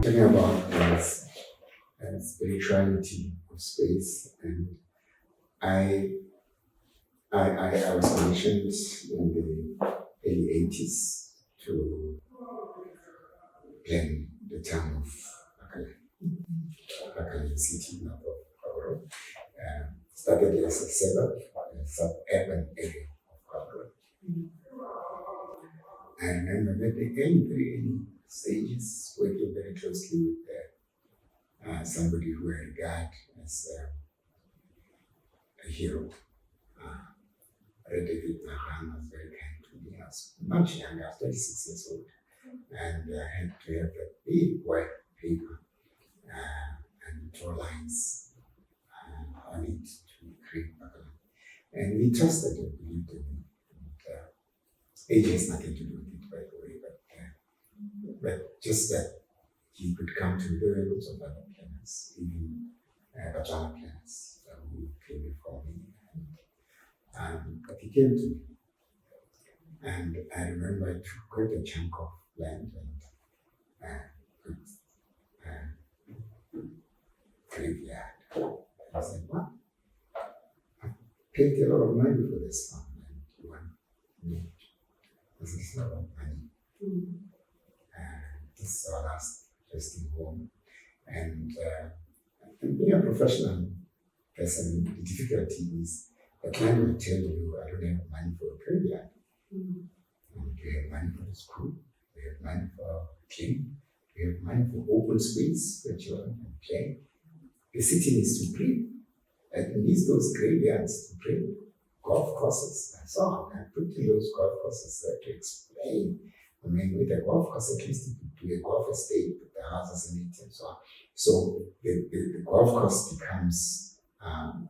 talking about spirituality of space, and I was commissioned in the early 80s to plan the town of Phakalane city north of Gaborone. Started as a suburban area of Gaborone. I remember that the very stages working very closely with somebody who I regard as a hero. David was very kind to me. I was much younger, I was 26 years old, and I had to have a big white paper and draw lines on it to create Phakalane. And we trusted and believed in him. Age has nothing to do with it, by the way, but just that he could come to the roots of other planets, even Bajana planets who came before me. But he came to me, and I remember I took quite a chunk of land and put graveyard. I said, "What? I paid a lot of money for this farm, and you want me? This is a lot of money. This is our last resting home." And being a professional person, the difficulty is the client will tell you, "I don't have money for a graveyard. You have money for the school, you have money for cleaning, you have money for open space where children can play. The city needs to breathe. It needs those graveyards to breathe. Golf courses." And so on. I put in those golf courses there to explain. I mean, with a golf course, at least you could do a golf estate with the houses in it and so on. So the golf course becomes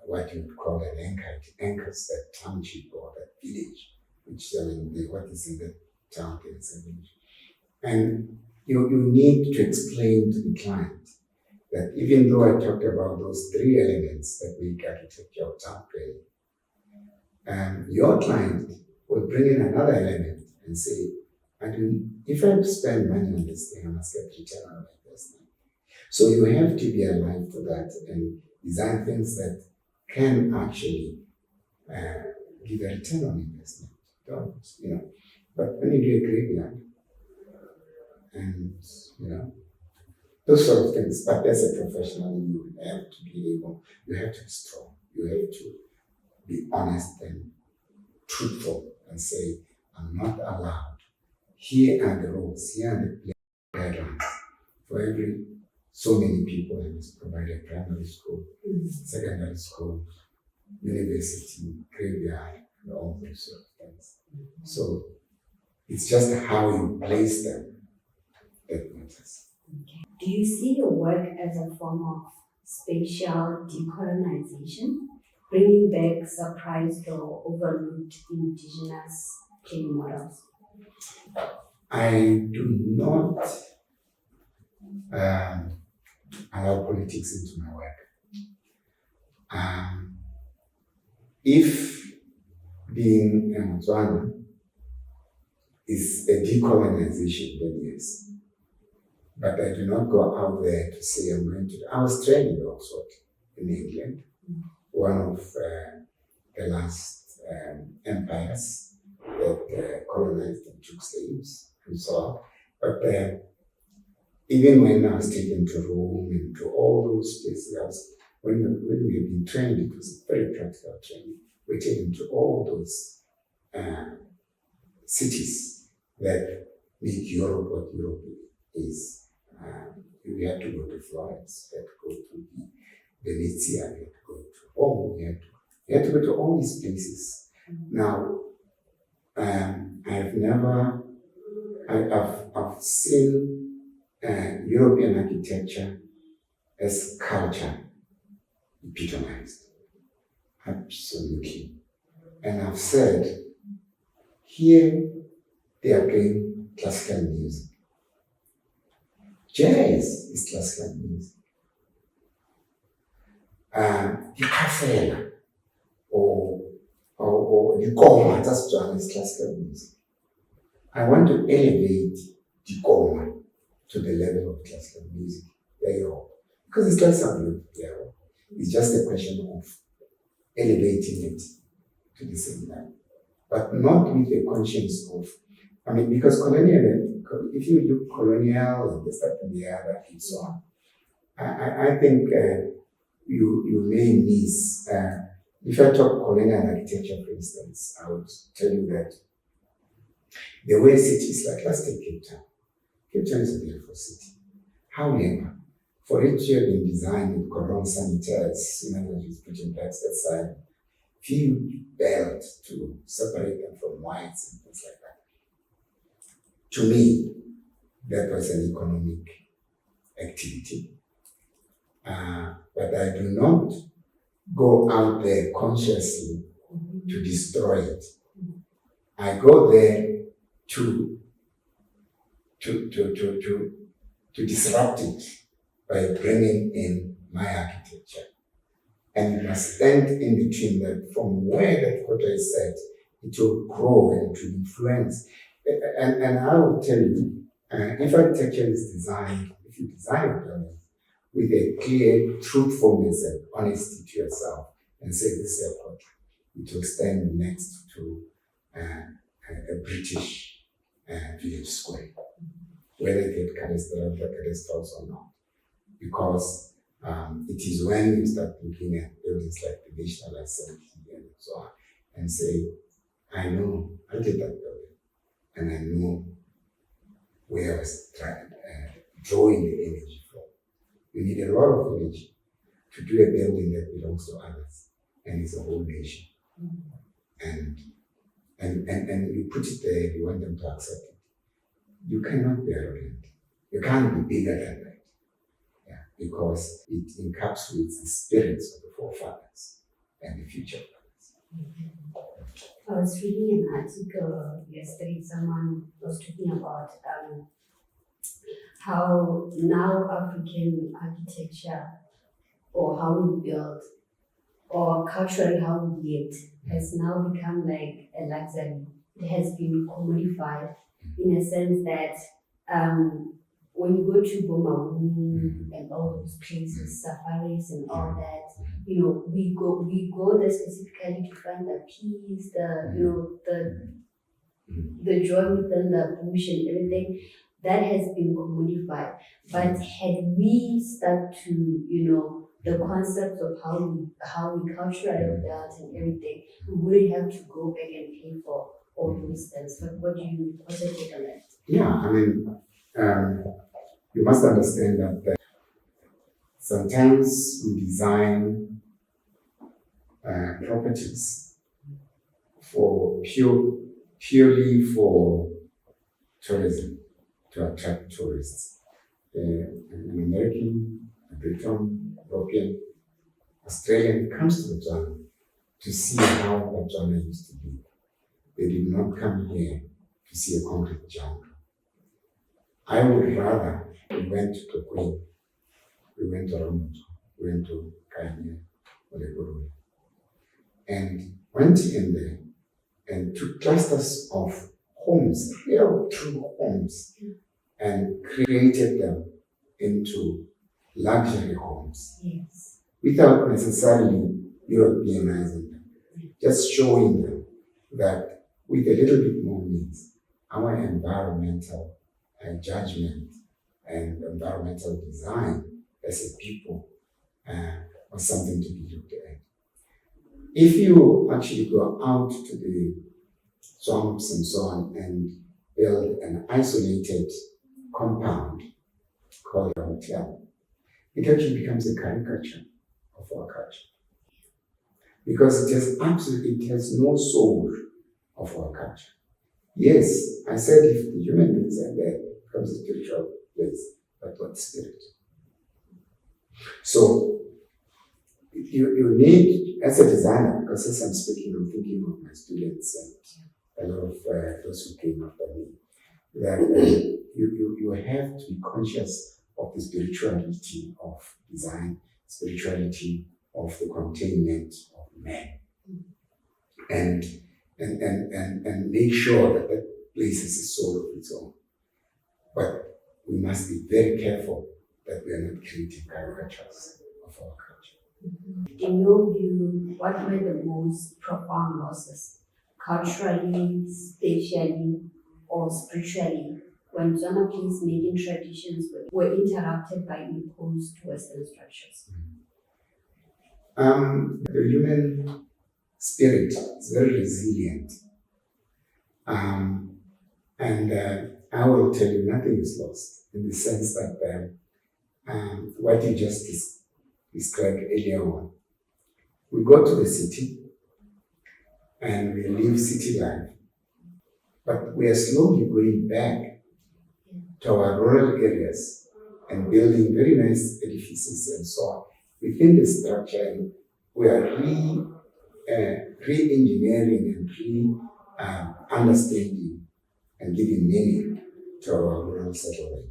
what you would call an anchor. It anchors that township or that village, which what is in the town is a village. And you need to explain to the client that even though I talked about those three elements that make architecture of town planning, your client will bring in another element and say, if I spend money on this thing, I must get return on my investment. So you have to be alive to that and design things that can actually give a return on investment. But when you do a graveyard, and those sort of things. But as a professional, you have to be strong. You have to be honest and truthful and say, "I'm not allowed. Here are the rules. Here are the guidelines. For every so many people, I must provide a primary school, secondary school, university, graveyard, and all those sort of things." So it's just how you place them that matters. Do you see your work as a form of spatial decolonization, bringing back surprised or overlooked indigenous planning models? I do not allow politics into my work. If being a Motswana is a decolonization, then yes. But I do not go out there to say I'm going to. I was trained in Oxford, in England, one of the last empires that colonized and took slaves and so on. But even when I was taken to Rome and to all those places, when we had been trained, it was a very practical training. We were taken to all those cities that make Europe what Europe is. We had to go to Florence, we had to go to Venezia, we had to go to Rome, we had to go to all these places. Now, I've seen European architecture as culture epitomized, absolutely. And I've said, here they are playing classical music. Jazz is classical music. Ikafela or Dikoma, that's Johannes classical music. I want to elevate Dikoma to the level of classical music. There you go. Because it's like something there. It's just a question of elevating it to the same level. But not with the conscience of, because colonial, if you look colonial and this, that, and the other, and so on, I think you may miss. If I talk colonial architecture, for instance, I would tell you that the way cities, like let's take Cape Town. Cape Town is a beautiful city. However, for it to have been designed with cordon sanitaires, it's putting bags that side, few belt to separate them from whites and things like that. To me, that was an economic activity. But I do not go out there consciously to destroy it. I go there to disrupt it by bringing in my architecture. And you must stand in between that from where that quarter is set, it will grow and it will influence. And I will tell you, if architecture is designed, if you design a building with a clear truthfulness and honesty to yourself and say this is a quarter, it will stand next to a British village square, whether it get cadastals or not. Because it is when you start looking at buildings like the National Assembly and so on, and say, I know, I did that building, and I know where I was drawing the energy from. You need a lot of energy to do a building that belongs to others, and it's a whole nation. And you put it there, you want them to accept it. You cannot be arrogant. You can't be bigger than that. Because it encapsulates the spirits of the forefathers and the future fathers. I was reading an article yesterday, someone was talking about how now African architecture, or how we build, or culturally how we live, has now become like a luxury. It has been commodified in a sense that when you go to Boma and all those places, safaris and all that, we go there specifically to find the peace, the joy within the bush and everything. That has been commodified. But had we stuck to, the concepts of how we culturally built and everything, we wouldn't have to go back and pay for all those things. But what's your take on that? Yeah, you must understand that sometimes we design properties for purely for tourism, to attract tourists. An American, a Briton, European, Australian comes to Botswana to see how Botswana used to be. They did not come here to see a concrete jungle. I would rather we went to Queen, we went to Ramuto, we went to Kanye, Olekuru, and went in there and took clusters of homes, real true homes, and created them into luxury homes. Yes. Without necessarily Europeanizing them, just showing them that with a little bit more means, our environmental judgment and environmental design as a people was something to be looked at. If you actually go out to the swamps and so on and build an isolated compound called a hotel, it actually becomes a caricature of our culture. Because it has no soul of our culture. Yes, I said if the human beings are there, it becomes a spiritual place, but what spirit? So you need, as a designer, because as I'm speaking, I'm thinking of my students and a lot of those who came after me, that you have to be conscious of the spirituality of design, spirituality of the containment of man, and make sure that that place has a soul of its own. But we must be very careful that we are not creating caricatures of our culture. In your view, what were the most profound losses, culturally, spatially, or spiritually, when Tswana place-making traditions were interrupted by imposed Western structures? The human spirit is very resilient. And I will tell you, nothing is lost in the sense that what you just described earlier on. We go to the city and we live city life, but we are slowly going back to our rural areas and building very nice edifices and so on. Within the structure, we are re-engineering and understanding and giving meaning to our rural settlement.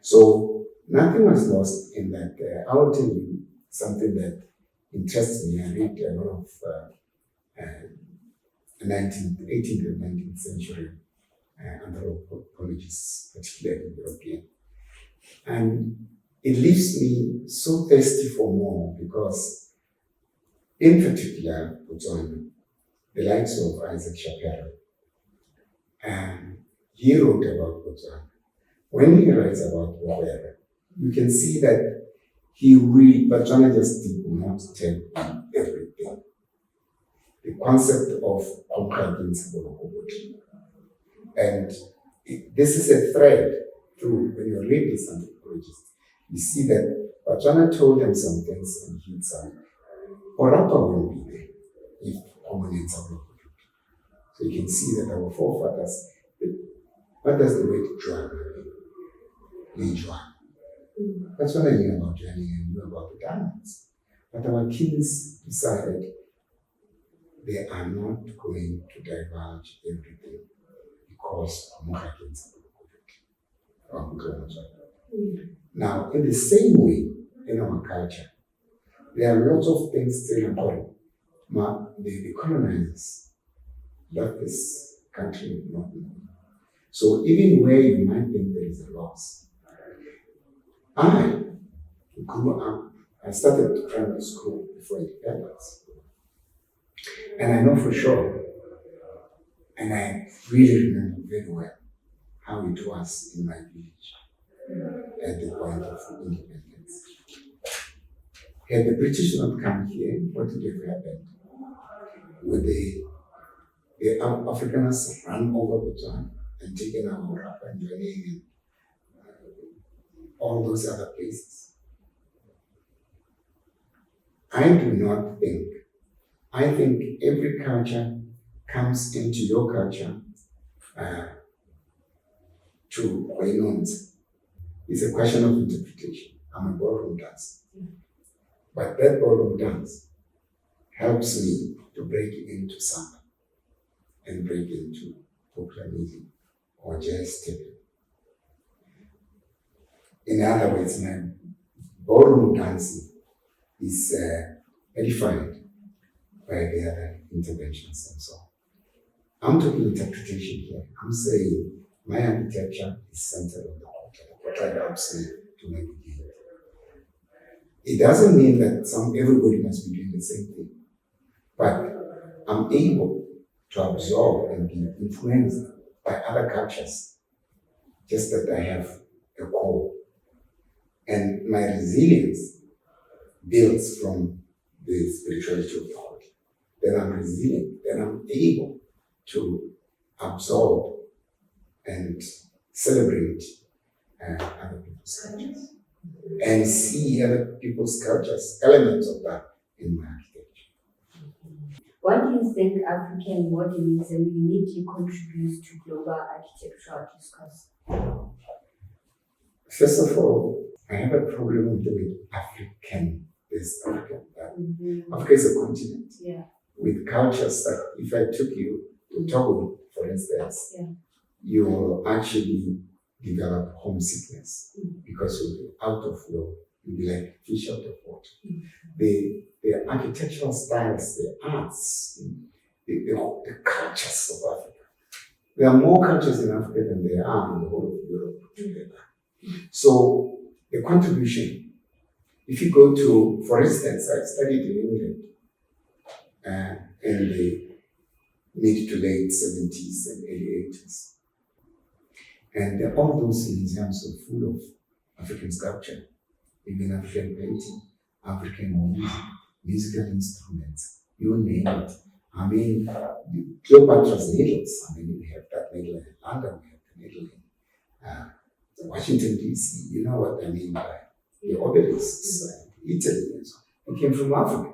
So nothing was lost in that. I will tell you something that interests me. I read a lot of 18th and 19th century anthropologists, particularly European. And it leaves me so thirsty for more because, in particular, Botswana, the likes of Isaac Shapiro, he wrote about Botswana. When he writes about Botswana, you can see that Botswana just did not tell everything. The concept of conquering Sabolokobuti. And this is a thread through, when you read this anthropologist, you see that Botswana told them some things and hid some. Orapa won't be there if hominids are not. So you can see that our forefathers, what does the word Juan mean? Juan. That's what I knew about Johnny and knew about the diamonds. But our kings decided they are not going to divulge everything because Now, in the same way, in our culture, there are lots of things still important. The colonizers left this country not knowing. So even where you might think there is a loss, I grew up, I started primary school before independence. And I know for sure, and I really remember very well how it was in my village at the point of independence. Had the British not come here, what would have happened? Would the Afrikaners run over Botswana and taken our Rapa and Johnny and all those other places? I do not think. I think every culture comes into your culture to Wainons. It's a question of interpretation. I'm a ballroom dancer. But that ballroom dance helps me to break into samba and break into popular music or jazz stepping. In other words, my ballroom dancing is edified by the other interventions and so on. I'm talking interpretation here. I'm saying my architecture is centered on the quarter. The quarter helps me to navigate. It doesn't mean that everybody must be doing the same thing, but I'm able to absorb and be influenced by other cultures, just that I have a core. And my resilience builds from the spirituality of the heart. Then I'm resilient, then I'm able to absorb and celebrate other people's cultures and see other people's cultures, elements of that in my architecture. What do you think African modernism uniquely contributes to global architectural discourse? First of all, I have a problem with the word African. Africa is a continent with cultures that if I took you to Togo, for instance, you will actually develop homesickness because you'll be out of you'll be like fish out of water. The architectural styles, the arts, the cultures of Africa. There are more cultures in Africa than there are in the whole of Europe together. So the contribution, if you go to, for instance, I studied in England in the mid to late 70s and early 80s. And all those museums are full of African sculpture, even African painting, African music, musical instruments, you name it. I mean, Cleopatra's needles, I mean, we have that needle in London, we have the needle in Washington, D.C., you know what I mean by the obelisks, Italy, and so on. It came from Africa.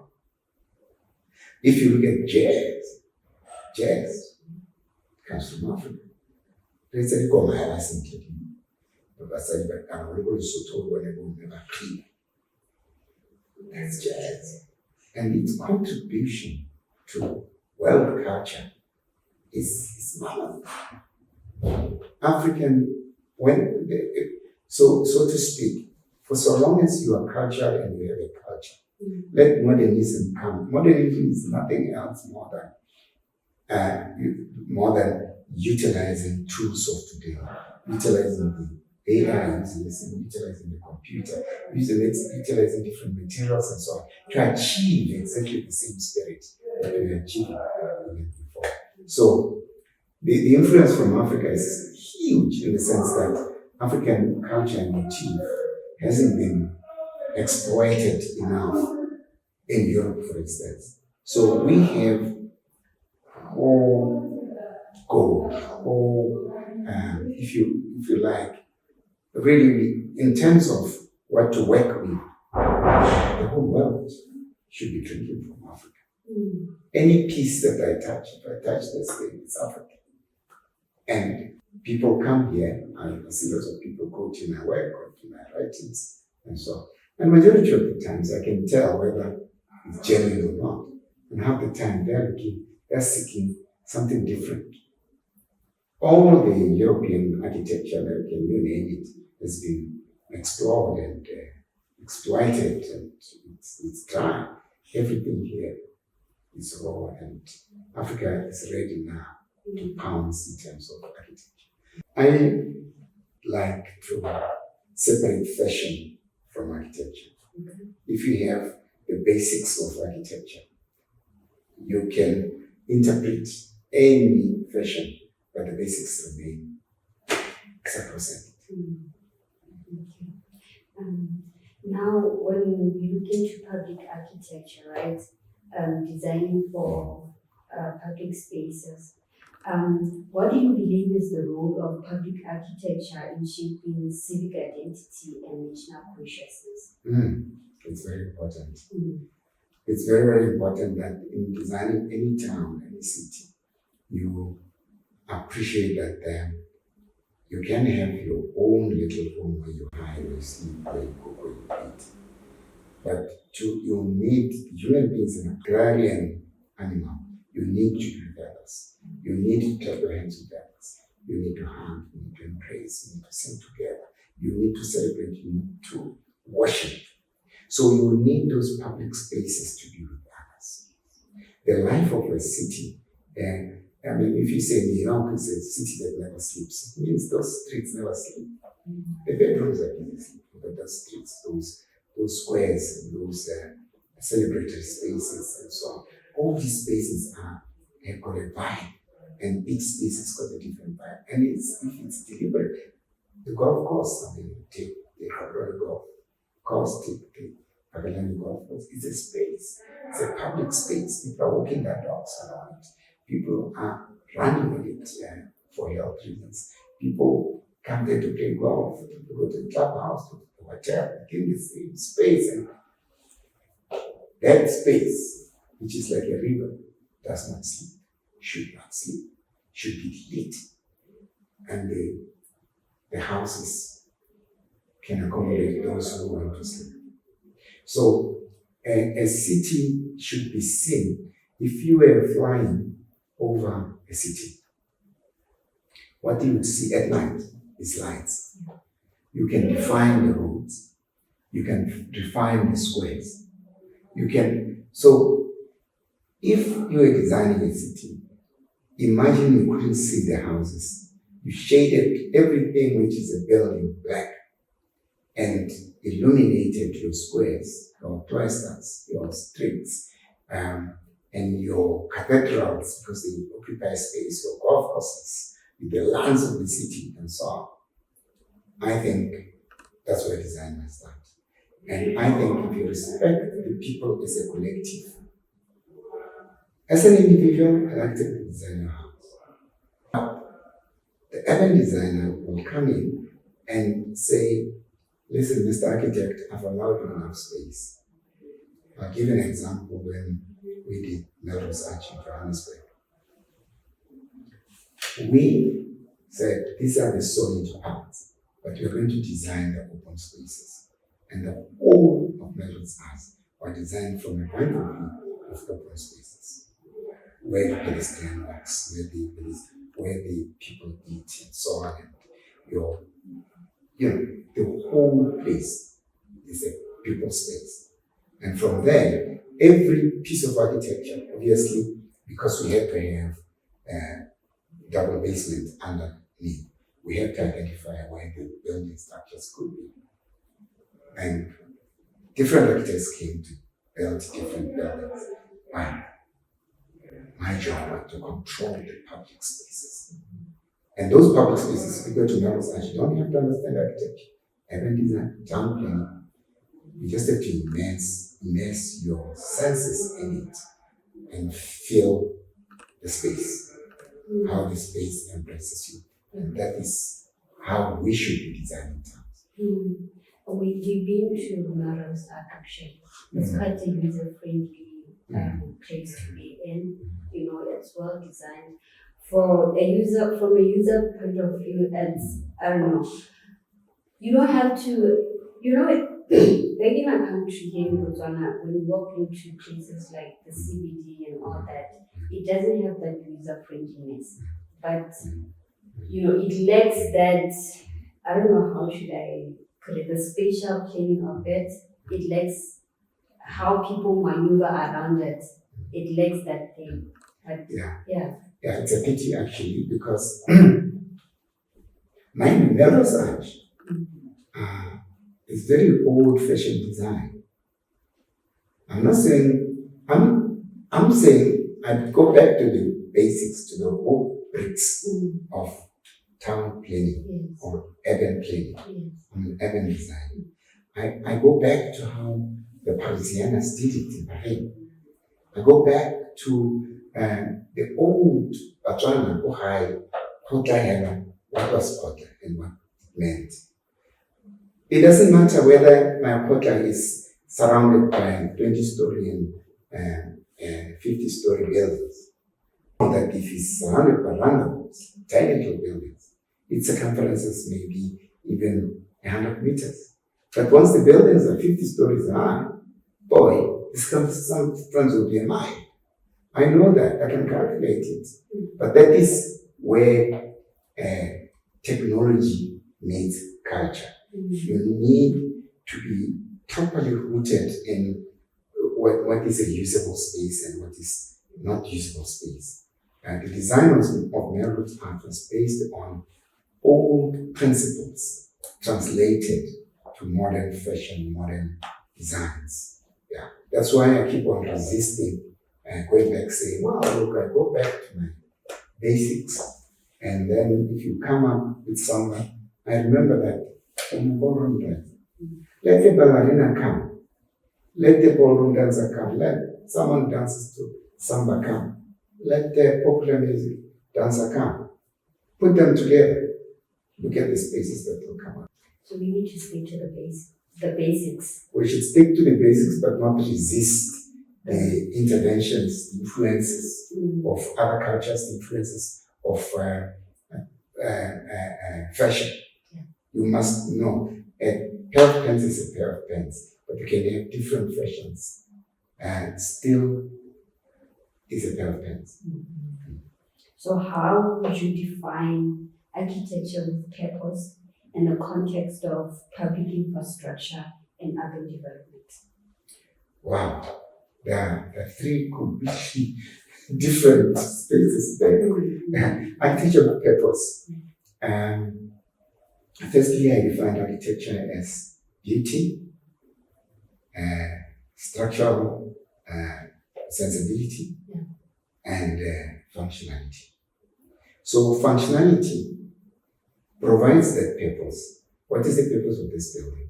If you look at jazz comes from Africa. Let's say, come here, I think, but I said, but I'm going to so told when I go never clean. That's jazz. And its contribution to world culture is marvelous. African, so to speak, for so long as you are cultured and you have a culture, let modernism come. Modernism is nothing else more than utilizing tools of today, utilizing the AI, utilizing the computer, utilizing different materials and so on to achieve exactly the same spirit that we were achieving before. So the influence from Africa is huge in the sense that African culture and motif hasn't been exploited enough in Europe, for instance. So we have whole gold, if you like, really in terms of what to work with, the whole world should be drinking from Africa. Any piece that I touch, if I touch this thing, it's African. And people come here, I see lots of people go to my work, go to my writings, and so on. And majority of the times I can tell whether it's genuine or not. And half the time they're seeking something different. All the European architecture, American, you name it, has been explored and exploited, and it's dry. Everything here is raw, and Africa is ready now to pounce in terms of architecture. I like to separate fashion from architecture. If you have the basics of architecture, you can interpret any fashion, but the basics remain sacrosanct. Now, when we look into public architecture, right, designing for public spaces, what do you believe is the role of public architecture in shaping civic identity and national consciousness? It's very important. It's very, very important that in designing any town, any city, you appreciate that you can have your own little home where you hide, where you sleep, where you cook, where you eat. But you need, human beings an agrarian animal, you need to be with others. You need to clap your hands with others. You need to hug, you need to embrace, you need to sing together. You need to celebrate, you need to worship. So you need those public spaces to be with others. The life of a city, I mean, if you say New York is a city that never sleeps, it means those streets never sleep. The bedrooms are busy, but those streets, those squares, and those celebratory spaces, and so on. All these spaces have got a vibe, and each space has got a different vibe. And if it's deliberate, the golf course, I mean, take the Phakalane golf course, take the Phakalane golf course. It's a space. It's a public space. People are walking their dogs around it. People are running on it for health reasons. People come there to play golf, to go to the clubhouse, to the hotel, in the same space. And that space, which is like a river, does not sleep, should not sleep, should be lit. And the houses can accommodate those who want to sleep. So a city should be seen. If you were flying over a city, what you would see at night is lights. You can define the roads. You can define the squares. So if you were designing a city, imagine you couldn't see the houses. You shaded everything which is a building black and illuminated your squares, your cloisters, your streets, and your cathedrals, because they occupy space, your golf courses, the lands of the city, and so on. I think that's where design must start. And I think if you respect the people as a collective, as an individual, I like to design your house. The urban designer will come in and say, listen, Mr. Architect, I've allowed you enough space. I'll give you an example when we did Melrose Arch in Johannesburg. We said, these are the solid parts, but we're going to design the open spaces. And the whole of Melrose Arch were designed from a point of view of open spaces, where the pedestrian walks, where the people eat, and so on. And the whole place is a people space. And from there, every piece of architecture, obviously, because we have to have double basement underneath, we have to identify where the building structures could be. And different architects came to build different buildings. My job was to control the public spaces. And those public spaces, if you go to Melrose Arch, you don't have to understand architecture, urban design, town planning. You just have to immerse your senses in it and feel the space, how the space embraces you. And that is how we should be designing towns. We've been to Melrose Arch actually. It's quite a user-friendly place to be in. It's well designed. From a user point of view, it's, I don't know, you don't have to, back in our country here in Botswana, when you walk into places like the CBD and all that, it doesn't have that user friendliness. But, it lacks that, I don't know, how should I put it, the spatial planning of it. It lacks how people maneuver around it. It lacks that thing. But, yeah, it's a pity actually, because mind you, Melrose Arch is very old-fashioned design. I'm saying I'd go back to the basics, to the old bricks of town planning or urban planning, urban design. I go back to how the Parisians did it in Paris. I go back to the old Botswana, what was kota and what it meant. It doesn't matter whether my kota is surrounded by 20-story and 50-story buildings. That if it's surrounded by roundabouts, tiny little buildings, its circumferences may be even 100 meters. But once the buildings are 50 stories high, boy, the circumference will be a mile. I know that, I can calculate it. But that is where technology meets culture. You need to be properly rooted in what is a usable space and what is not usable space. The design of Melrose Arch was based on old principles translated to modern fashion, modern designs. Yeah, that's why I keep on resisting going back saying, wow, look, I go back to my basics. And then if you come up with someone, I remember that from the ballroom dance. Let the ballerina come. Let the ballroom dancer come. Let someone dances to samba come. Let the popular music dancer come. Put them together. Look at the spaces that will come up. So we need to stick to the basics. We should stick to the basics, but not resist the interventions, influences of other cultures, influences of fashion. Yeah. You must know a pair of pants is a pair of pants, but you can have different fashions and still is a pair of pants. So how would you define architecture with purpose in the context of public infrastructure and urban development? Wow, there are three completely different spaces there. Architecture with purpose. Firstly, I define architecture as beauty, structural sensibility, and functionality. So functionality provides that purpose. What is the purpose of this building?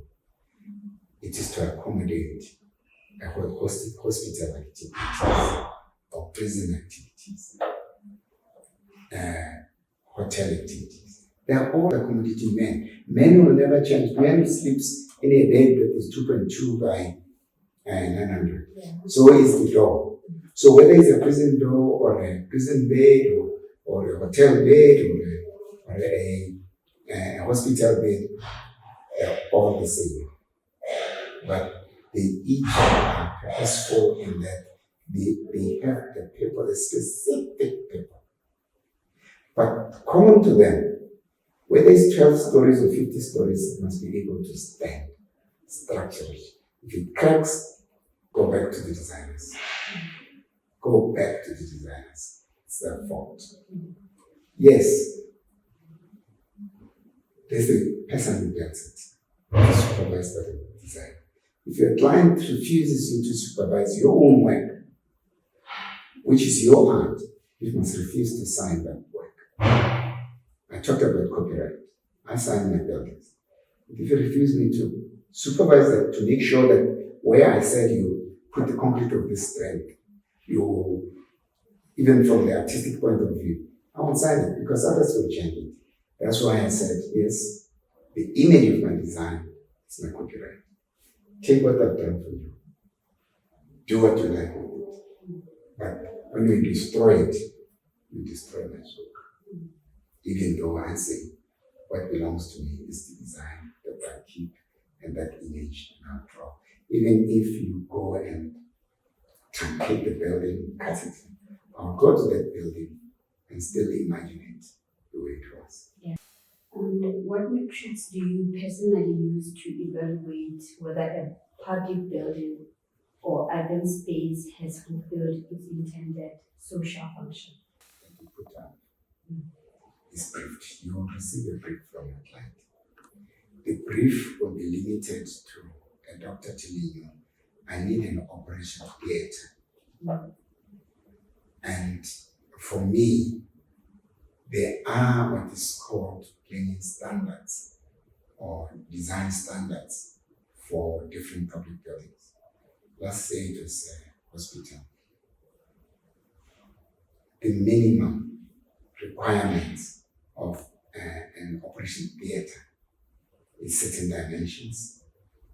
It is to accommodate hospital activities or prison activities, hotel activities. They are all accommodating men. Men will never change. Men sleeps in a bed that is 2.2 by 900. So is the door. So whether it's a prison door or a prison bed or a hotel bed or a hospital bed, they're all the same. But they each are purposeful in that they have the people, the specific people. But common to them, whether it's 12 stories or 50 stories, it must be able to stand structurally. If it cracks, go back to the designers. Go back to the designers. It's their fault. Yes, there's the person who builds it, supervised by the design. If your client refuses you to supervise your own work, which is your art, you must refuse to sign that work. I talked about copyright. I sign my buildings. If you refuse me to supervise that, to make sure that where I said you put the concrete of this strength, you, even from the artistic point of view, I won't sign it because others will change it. That's why I said, yes, the image of my design is my copyright. Take what I've done for you. Do what you like with it. But when you destroy it, you destroy my work. Even though I say what belongs to me is the design that I keep and that image and I draw. Even if you go and truncate the building, cut it, I'll go to that building and still imagine it the way it was. Yeah. And what metrics do you personally use to evaluate whether a public building or urban space has fulfilled its intended social function? That you put up is briefed. You will receive a brief from your client. The brief will be limited to a doctor telling you, I need an operation theater. And for me, there are what is called planning standards or design standards for different public buildings. Let's say it is a hospital. The minimum requirements of an operation theater is certain dimensions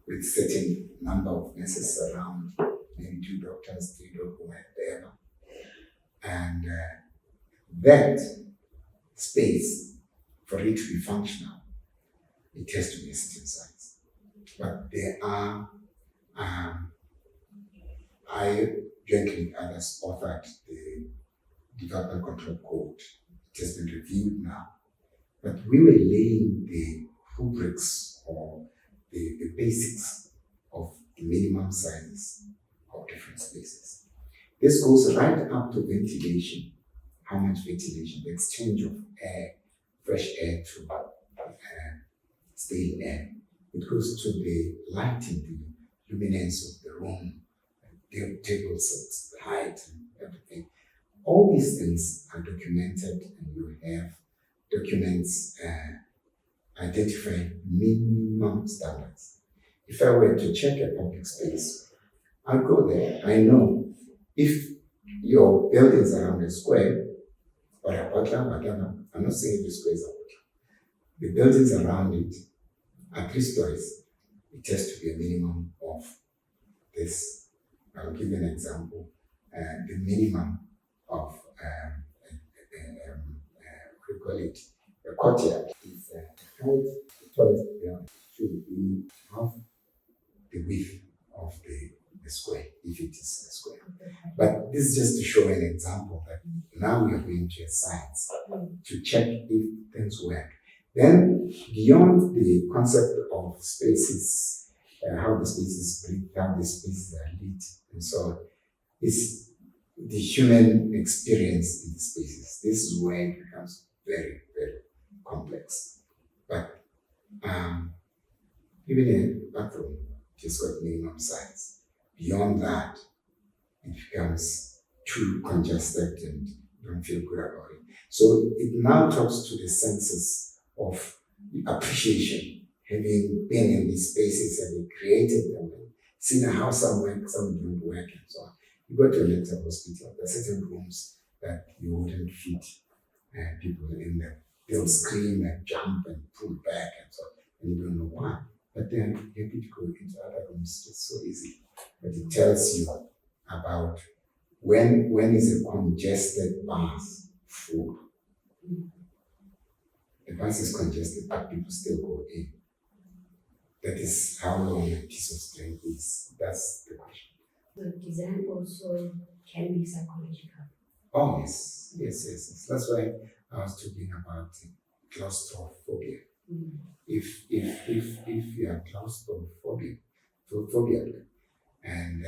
with certain number of nurses around, maybe 2 doctors, 3 doctors, whatever. And that space, for it to be functional, it has to be a certain size. But there are, I jointly with others authored the Development Control Code. It has been reviewed now. But we were laying the rubrics or the basics of the minimum sizes of different spaces. This goes right up to ventilation. How much ventilation? The exchange of air, fresh air to stale air. It goes to the lighting, the luminance of the room, the table sets, the height, and everything. All these things are documented, and you have documents identifying minimum standards. If I were to check a public space, I'll go there. I know if your buildings around a square or a butler, whatever, I'm not saying the square is a butler. The buildings around it are 3 stories. It has to be a minimum of this. I'll give you an example. The minimum of, what do you call it? A courtyard is height, the tallest building should be half the width of the square, if it is a square. But this is just to show an example that now we are going to a science to check if things work. Then, beyond the concept of spaces, how the spaces breathe, how the spaces are lit, and so on, is the human experience in the spaces. This is where it becomes very, very complex. But Even a bathroom just got minimum size. Beyond that, it becomes too congested and you don't feel good about it. So it now talks to the senses of appreciation, having been in these spaces and created them, and seen how some work, some don't work, and so on. You go to a mental hospital, there are certain rooms that you wouldn't fit people in them. They'll scream and jump and pull back and so on, and you don't know why. But then happy to go into other rooms just so easy. But it tells you about when is a congested bus full. The bus is congested, but people still go in. That is how long a piece of string is. That's the question. The design also can be psychological. Oh yes. That's why I was talking about claustrophobia. If you are claustrophobic, and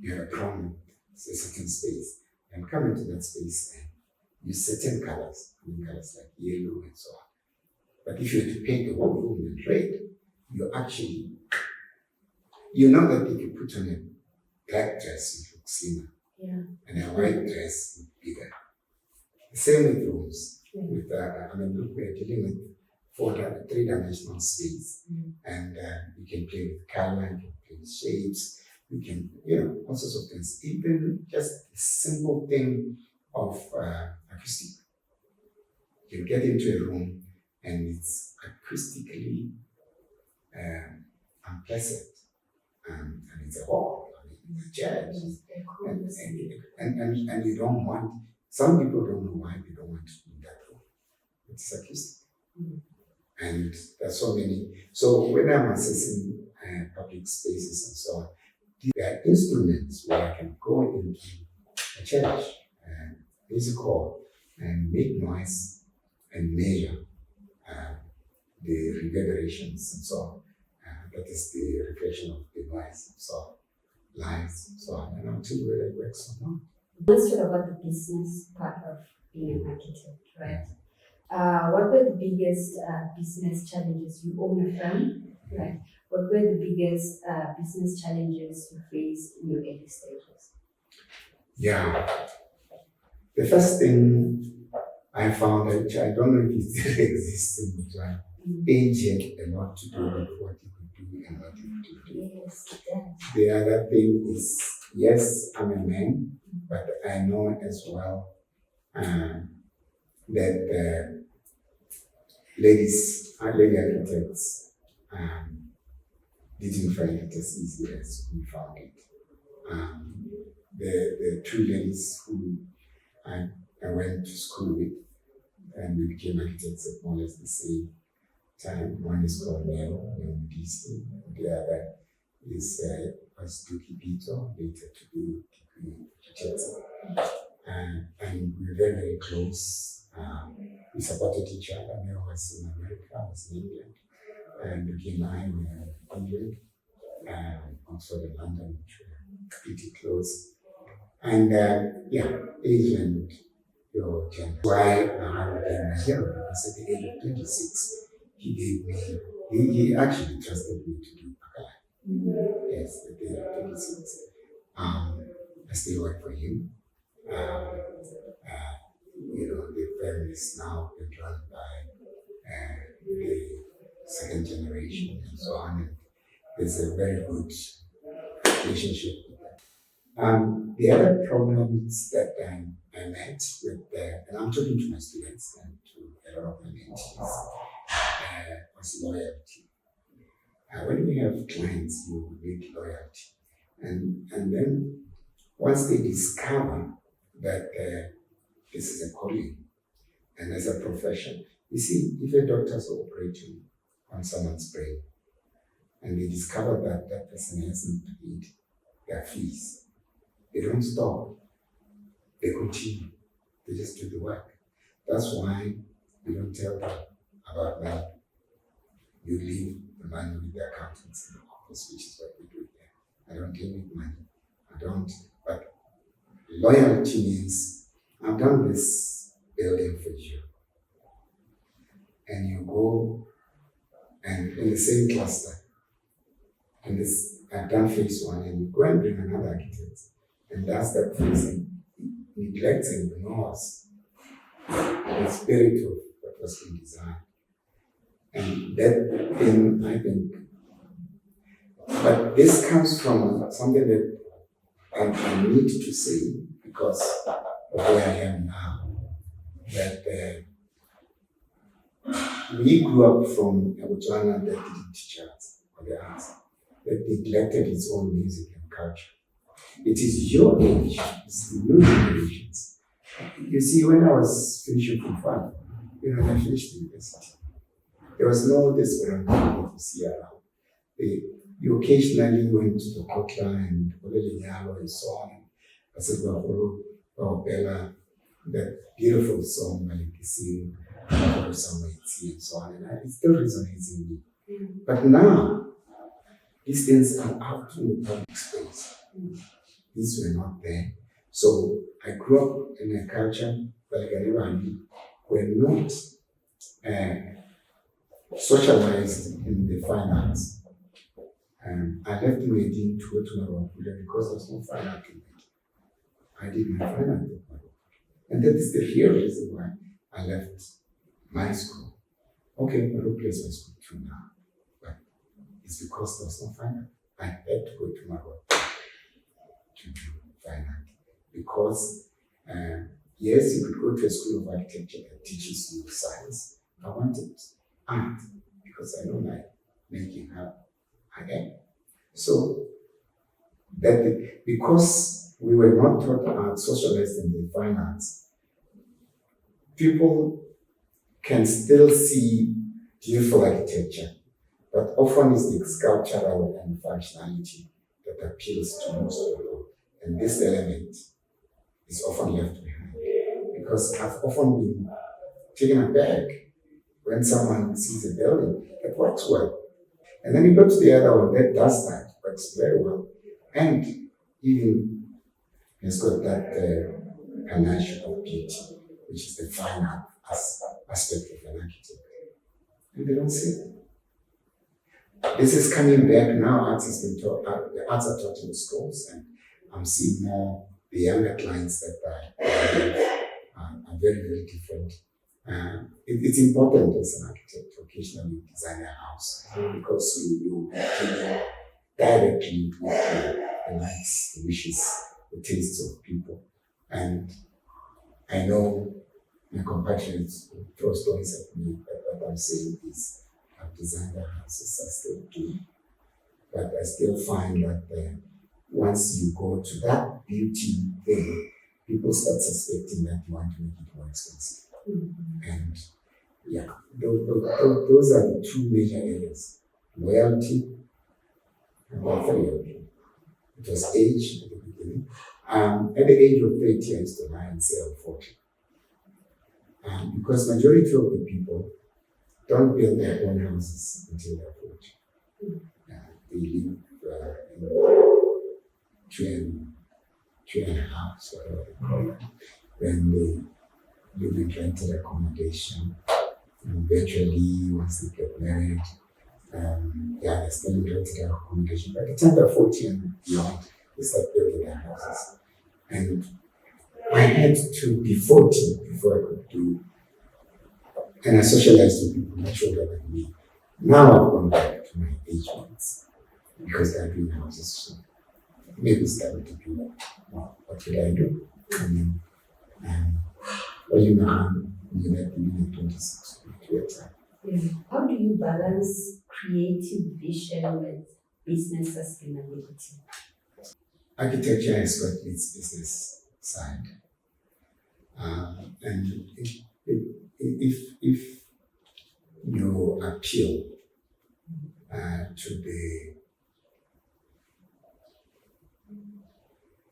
you have a problem with a certain space, and come into that space and use certain colors, colors like yellow and so on. But if you were to paint the whole room in red, you know that if you put on a black dress, it looks slimmer. Yeah. And a white dress is bigger. The same with rooms. Yeah. Look, we're dealing with three-dimensional space, and you can play with color, you can play with shapes, you can, all sorts of things. Even just a simple thing of acoustic. You get into a room and it's acoustically unpleasant, and it's a hall, it's a church, and you don't want. Some people don't know why they don't want to be in that room. It's acoustic. And there's so many. So when I'm assessing public spaces and so on, there are instruments where I can go into a church, music hall, and make noise and measure the reverberations and so on. That is the reflection of the noise and so on, lights and so on. And until whether it works or not. Let's talk about the business part of being an architect, right? What were the biggest business challenges? You own a firm, right? What were the biggest business challenges you faced in your early stages? Yeah. The first thing I found, which I don't know if it still exists in the time, age had a lot to do with what you could do and what you could do. Yes, it does. The other thing is, yes, I'm a man, but I know as well that lady architects didn't find it as easy as we found it. The two ladies who I went to school with, and we became architects at more or less the same time. One is called Nero, DC, the other is Duki Pito, later to do degree architecture. And we were very, very close. We supported each other. Nero was in America, I was in England, and Duki and I were in England, Oxford and London, which were pretty close. And age and your gender. Why I became a hero, because at the age of 26, he gave me, he actually trusted me to do Phakalane. Yes, at the age of 26. I still work for him. The firm is now been run by the second generation and so on. And there's a very good relationship with them. The other problems that I met with, and I'm talking to my students and to a lot of my mentees, was loyalty. When you have clients, you need loyalty. And then once they discover that this is a calling and as a profession, you see, if a doctor is operating on someone's brain and they discover that that person hasn't paid their fees, they don't stop. They continue. They just do the work. That's why you don't tell them about money. You leave the money with the accountants in the office, which is what we do here. I don't deal with money. I don't. But loyalty means I've done this building for you. And you go and in the same cluster. And this, I've done phase one, and you go and bring another architect, and that's that phase, and neglects and ignores the spirit of what was being designed. And that thing, I think, but this comes from something that I need to say because of where I am now, that we grew up from a Botswana that didn't teach us or the arts, that neglected its own music and culture. It is your age, it's the new generations. You see, when I was finishing from fun, when I finished university, there was no this around that you see around. You occasionally went to the Kotla and Olelinyalo and so on. I said, Bella, that beautiful song, Malikisi, somewhere and so on. And it still resonates in me. But now, these things are out in the public space. These were not there. So I grew up in a culture like were not socialized in the fine arts. I left Muedi to go to Marokuja because there was no fine art in it. I did my fine art at Marokuja. And that is the real reason why I left my school. Okay, Marokuja is my school too now. But it's because there was no fine art. I had to go to Marokuja to do fine art. Because, yes, you could go to a school of architecture that teaches you science. I wanted art because I know my making art. Again. So that because we were not taught art, socialized in the fine arts, people can still see beautiful architecture, but often it's the sculptural and functionality that appeals to most people. And this element is often left behind. Because I've often been taken aback when someone sees a building that works well. And then you go to the other one that does that, works very well, and even has got that panache of beauty, which is the fine art aspect of an architect. And they don't see it. This is coming back now. Arts has been taught. The arts are taught in the schools, and I'm seeing more the younger clients that are very, very different. It's important as an architect to occasionally design a house because you deal directly with the likes, the wishes, the tastes of people. And I know my compatriots throw stories at me, but what I'm saying is I've designed the houses, I still do. But I still find that once you go to that beauty thing, people start suspecting that you want to make it more expensive. And yeah, those are the two major areas. Loyalty, about 3 of them. It was age at the beginning. At the age of 30, I used to lie and say I'm 40. Because majority of the people don't build their own houses until they're 40. They live in two and a half, whatever they call it. Then they live in rented accommodation. And eventually, once they get married, they're still in rented accommodation. By the time they're 40 and beyond, they start building their houses. And I had to be 40 before I could do, and I socialized with people much older than me. Now I've gone back to my age mates because they're doing houses. So maybe starting to do more. What should I do? I mean, well, you know, you have to be 26 to your time. How do you balance creative vision with business sustainability? Architecture has got its business side. And if you appeal to the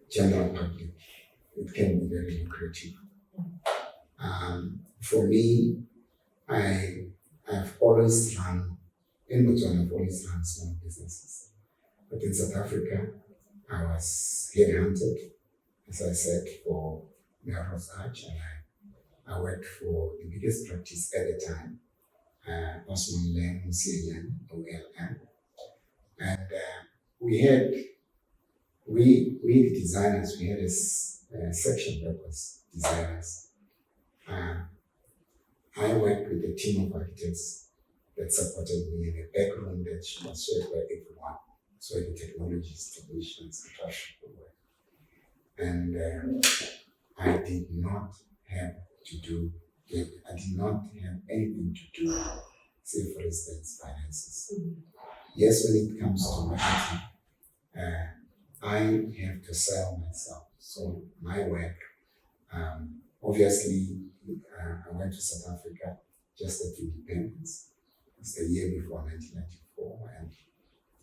general public, it can be very lucrative. For me, I've always run, in Botswana, I've always run small businesses. But in South Africa, I was headhunted, as I said, for Melrose Arch, and I worked for the biggest practice at the time. Osman Len Musilian, OLM. And we the designers, we had a section that was designers. I worked with a team of architects that supported me in a back room that was shared by everyone. So the technologies, technicians, and work. And I did not have to do it. I did not have anything to do, say for instance, finances. Yes, when it comes to marketing, I have to sell myself. So my work, obviously, I went to South Africa just at independence. It's the year before 1994,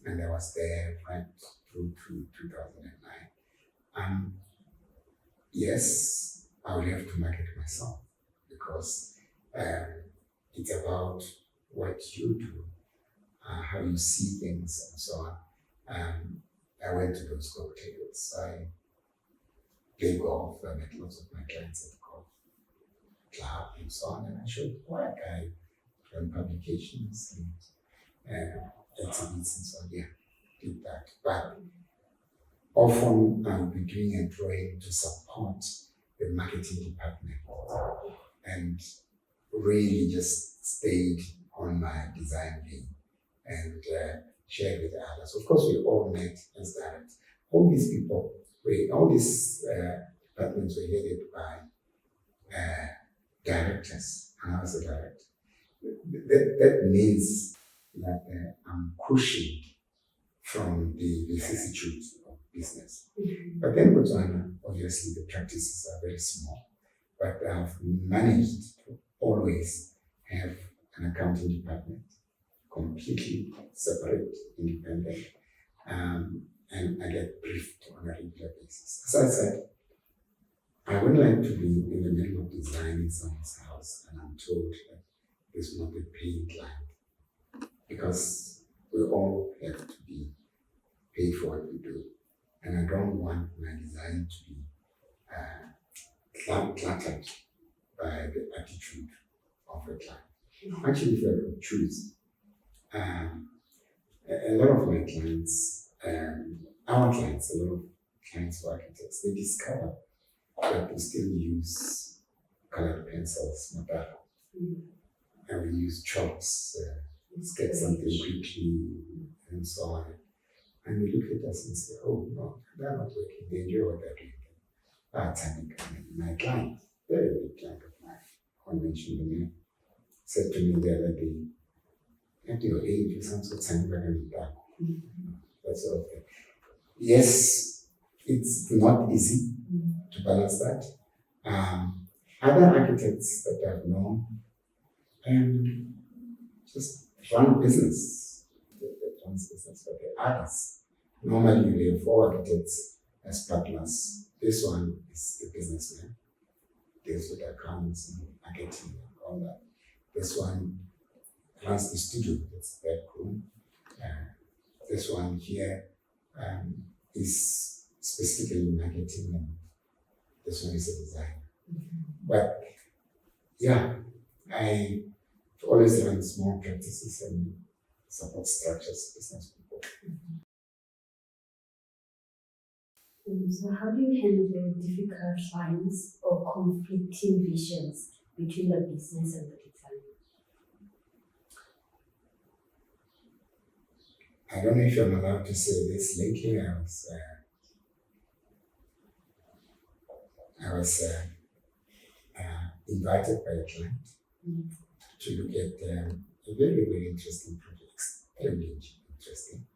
and I was there right through to 2009. Yes, I will have to market myself because it's about what you do, how you see things, and so on. I went to those cocktails. I played golf. I met lots of my clients at the golf club and so on, and I showed work. I ran publications and exhibits and so on. Yeah, did that. But often I'll be doing a drawing to support the marketing department and really just stayed on my design lane and shared with others. Of course, we all met as directors. All these people, all these departments were headed by directors, and I was a director. That means that I'm cushioned from the vicissitudes of business. But then Botswana, obviously the practices are very small, but I've managed to always have an accounting department, completely separate, independent, and I get briefed on a regular basis. As I said, I would like to be in the middle of designing someone's house and I'm told that this will not be paid client because we all have to be paid for what we do. And I don't want my design to be cluttered by the attitude of a client. Actually, if I could choose, a lot of my clients, our clients, a lot of clients for architects, they discover that we still use colored pencils, Mataro, and we use chalks, sketch something quickly, and so on. And we look at us and say, oh no, they're not working, they enjoy what they're doing. My client, very big client of mine, I won't mention the name, said to me the other day, at your age, you sound so tiny, that sort of thing. Yes, it's not easy to balance that. Other architects that I've known just run business. That runs business, but the others, normally you have 4 architects as partners. This one is the businessman, deals with accounts and marketing and all that. This one runs the studio, that's the room. This one here is specifically marketing, and this one is a designer. But yeah, I always run small practices and support structures, business people. So how do you handle difficult clients or conflicting visions between the business and the design? I don't know if I'm allowed to say this. Lately, I was invited by a client to look at a very, very interesting project, extremely interesting.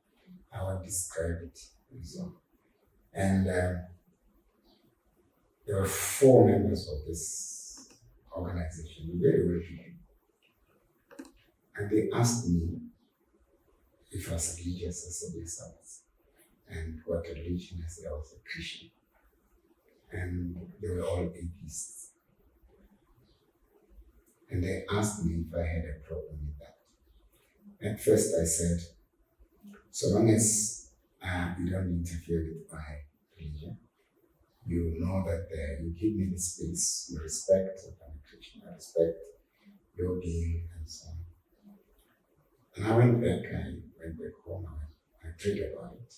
I won't describe it and so on. And there were 4 members of this organization, very well people. And they asked me if I was religious. I said yes, I was. And what religion? I said I was a Christian. And they were all atheists. And they asked me if I had a problem with that. At first I said, so long as you don't interfere with my religion, you know that you give me the space, you respect, I'm a Christian, I respect your being and so on. And I went back home, I prayed about it.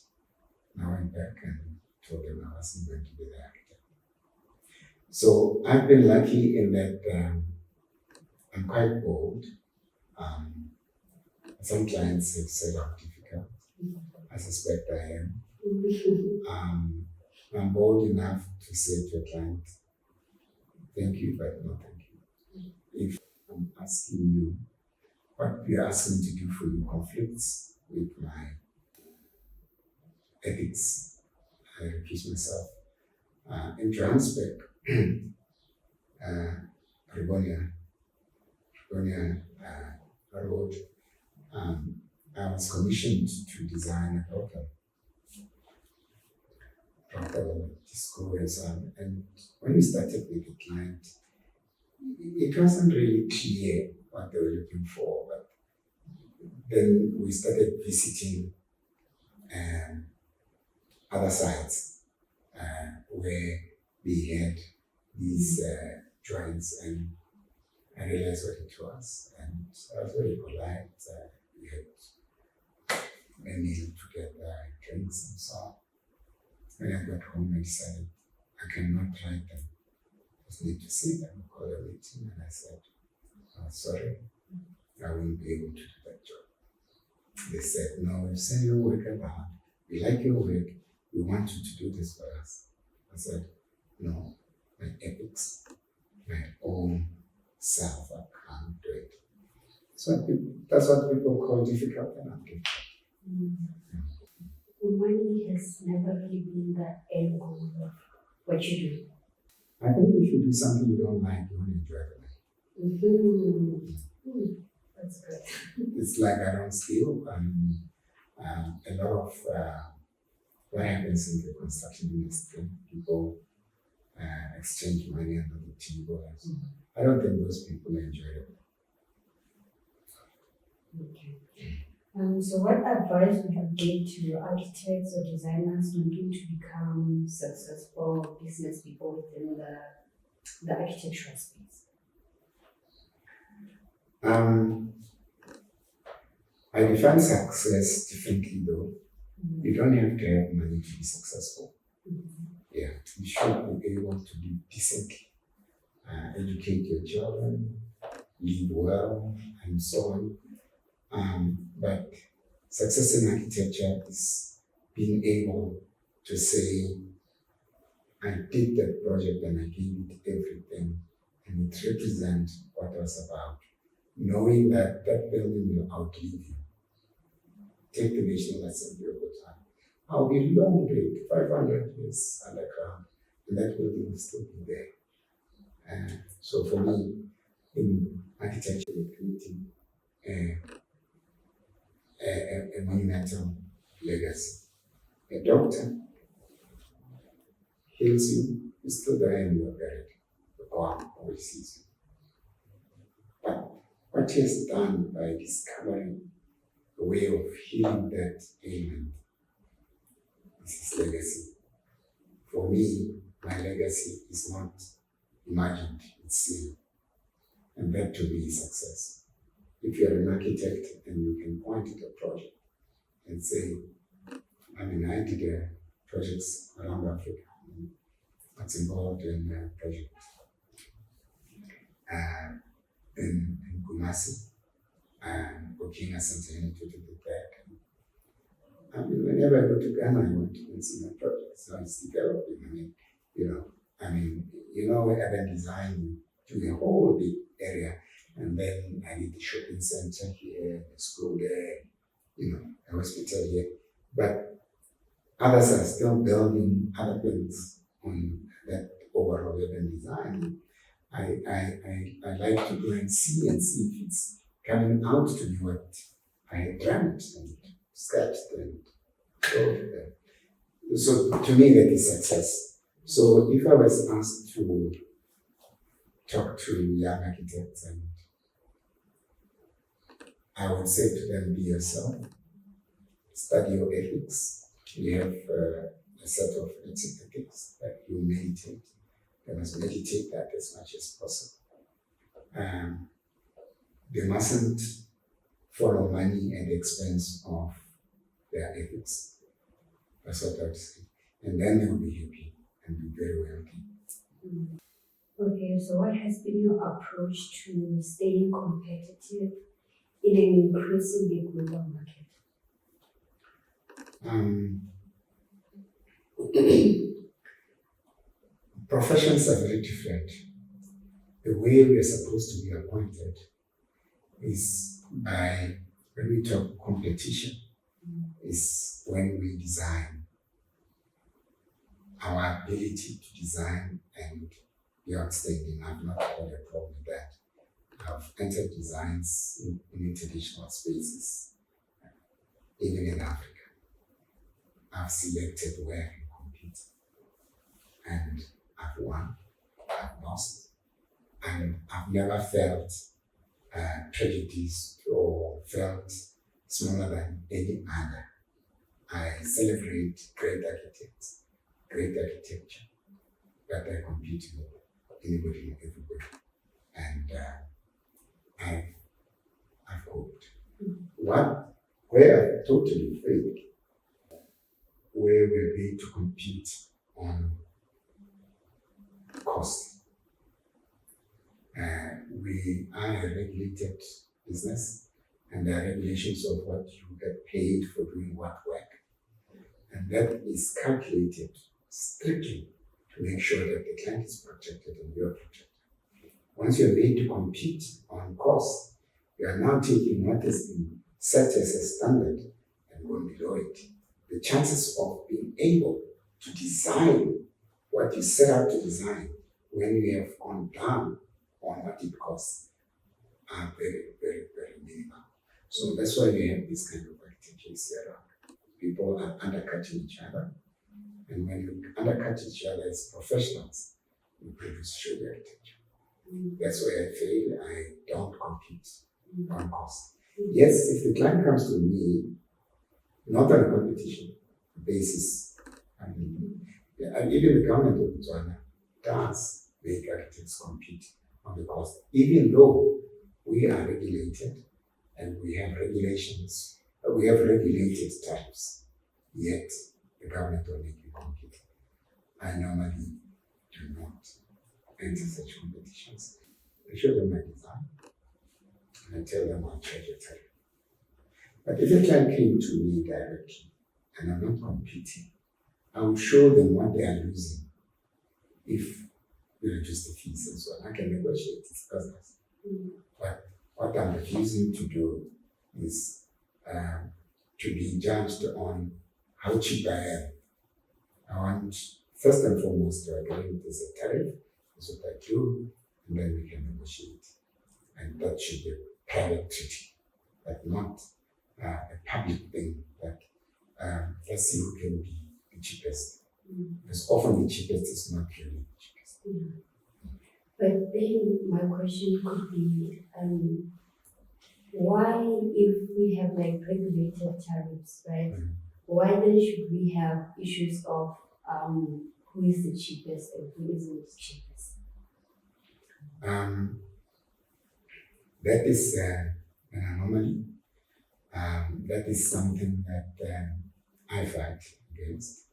And I went back and told them I wasn't going to be the architect. So I've been lucky in that I'm quite bold. Some clients have said I'm difficult. I suspect I am. I'm bold enough to say to a client, thank you, but no thank you. If I'm asking you, what you're asking me to do for you conflicts with my ethics, I refuse myself. In Johannesburg, Ribonia Road, I was commissioned to design a proper disco and when we started with the client, it wasn't really clear what they were looking for, but then we started visiting other sites where we had these joints, and I realized what it was, and I was very polite. We had a meal together, drinks and so on. When I got home, I decided I cannot write them. I just need to see them, call a meeting, and I said, oh, sorry, I won't be able to do that job. They said, no, we've seen your work around. We like your work. We want you to do this for us. I said, no, my ethics, my own self, I can't do it. That's what people call difficult and ungifted. Money has never really been the end goal of what you do. I think if you do something you don't like, you won't enjoy it. That's good. It's like I don't steal. A lot of what happens in the construction industry, people exchange money under the table. I don't think those people enjoy it. Okay. So what advice would you give to architects or designers looking to become successful business people within the architectural space? I define success differently though. You don't have to have money to be successful. Yeah, you should be able to live decently, educate your children, live well, and so on. But success in architecture is being able to say, I did that project and I gave it everything, and it represents what I was about. Knowing that that building will outlive you. Take the National Assembly over time. I'll be long dead, 500 years underground, and that building will still be there. So for me, in architecture, we're creating a monumental legacy. A doctor heals you, you still die and you are buried. The God always sees you. But what he has done by discovering a way of healing that ailment is his legacy. For me, my legacy is not imagined, it's seen. And that to me is success. If you're an architect and you can point at a project and say, I did projects around Africa. That's involved in a project in Kumasi and Burkina Faso to do that. Whenever I go to Ghana, I want to see my projects. So it's developing. Urban design to the whole big area. And then I did the shopping center here, the school there, a hospital here. But others are still building other things on that overall urban design. I like to go and see if it's coming out to be what I had dreamt and sketched and showed them. So to me, that is success. So if I was asked to talk to young architects, and I would say to them, be yourself, study your ethics. You have a set of ethics that you meditate. They must meditate that as much as possible. They mustn't follow money at the expense of their ethics. That's what I would say. And then they will be happy and be very wealthy. Okay, so what has been your approach to staying competitive in an increasingly global market? Professions are very different. The way we are supposed to be appointed is by, when we talk competition, is when we design. Our ability to design and be outstanding. I've not had a problem with that. I've entered designs in international spaces, even in Africa. I've selected where I can compete, and I've won, I've lost, and I've never felt prejudiced or felt smaller than any other. I celebrate great architects, great architecture that I compete with anybody and everybody, and I've coped. Where I totally failed, where we're going to compete on cost. We are a regulated business, and there are regulations of what you get paid for doing what work. And that is calculated strictly to make sure that the client is protected and you're protected. Once you're made to compete on cost, you are now taking what has been set as a standard and going below it. The chances of being able to design what you set out to design when you have gone down on what it costs are very, very, very minimal. So that's why we have this kind of activities here. People are undercutting each other, and when you undercut each other as professionals, you produce sugar architecture. That's why I feel I don't compete on cost. Yes, if the client comes to me, not on a competition basis, and even the government of Botswana does make architects compete on the cost, even though we are regulated and we have regulations, we have regulated types, yet the government will make you compete. I normally do not enter such competitions. I show them my design and I tell them I'll charge a tariff. But if a client came to me directly and I'm not competing, I will show them what they are losing if we reduce the fees and so on. I can negotiate this business. But what I'm refusing to do is to be judged on how cheap I am. I want, first and foremost, to agree with this tariff, that's what I do, and then we can negotiate. And that should be a private treaty, but not a public thing that let's see who can be the cheapest. Because often the cheapest is not really the cheapest. But then my question could be, why, if we have like regulated tariffs, right? Why then should we have issues of who is the cheapest and who isn't the cheapest? That is an anomaly. That is something that I fight against.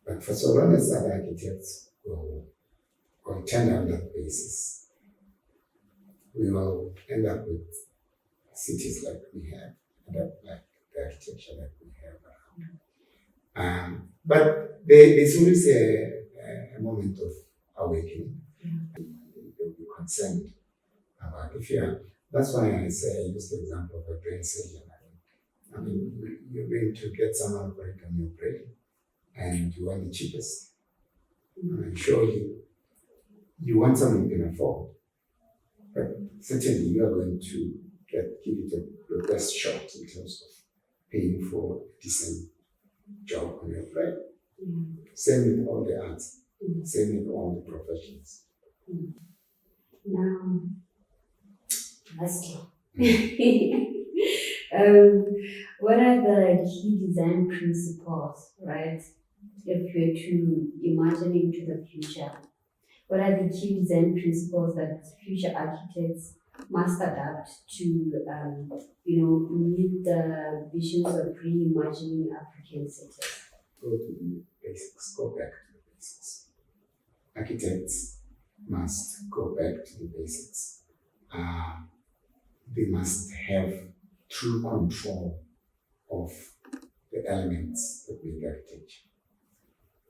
But for so long as other architects will tender on that basis, we will end up with cities like we have, and like the architecture that we have around. But there's always a moment of awakening. They'll be concerned about if you're. That's why I say I use the example of a brain surgeon. I mean, you're going to get someone operate on your brain, and you want the cheapest. I mean, surely you want someone you can afford, but certainly you are going to give it your best shot in terms of paying for a decent job on your brain. Same with all the arts, same with all the professions. Now, lastly, what are the key design principles, right? If you're to imagine into the future, what are the key design principles that future architects must adapt to, meet the visions of reimagining African cities? Go to the basics, go back to the basics. Architects must go back to the basics. They must have true control of the elements that make architecture